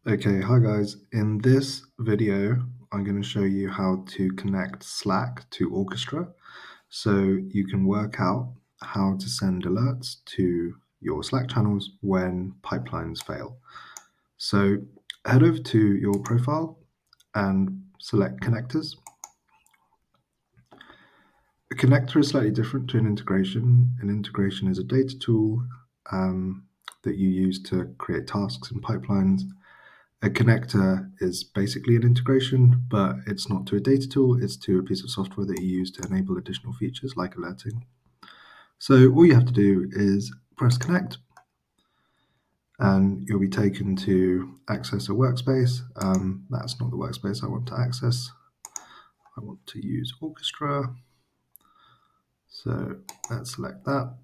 Okay, hi guys. In this video, I'm going to show you how to connect Slack to Orchestra so you can work out how to send alerts to your Slack channels when pipelines fail. So head over to your profile and select connectors. A connector is slightly different to an integration. An integration is a data tool that you use to create tasks and pipelines. A connector is basically an integration, but it's not to a data tool, it's to a piece of software that you use to enable additional features like alerting. So all you have to do is press connect, and you'll be taken to access a workspace. That's not the workspace I want to access. I want to use Orchestra. So let's select that.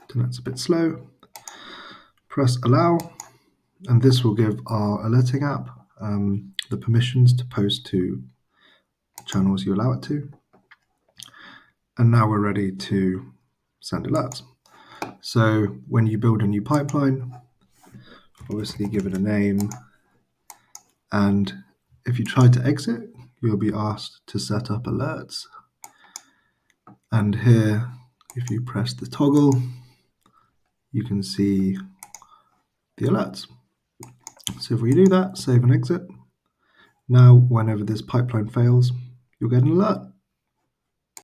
Internet's a bit slow. Press allow, and this will give our alerting app the permissions to post to channels you allow it to. And now we're ready to send alerts. So when you build a new pipeline, obviously give it a name. And if you try to exit, you'll be asked to set up alerts. And here, if you press the toggle, you can see the alerts. So if we do that, save and exit. Now, whenever this pipeline fails, you'll get an alert.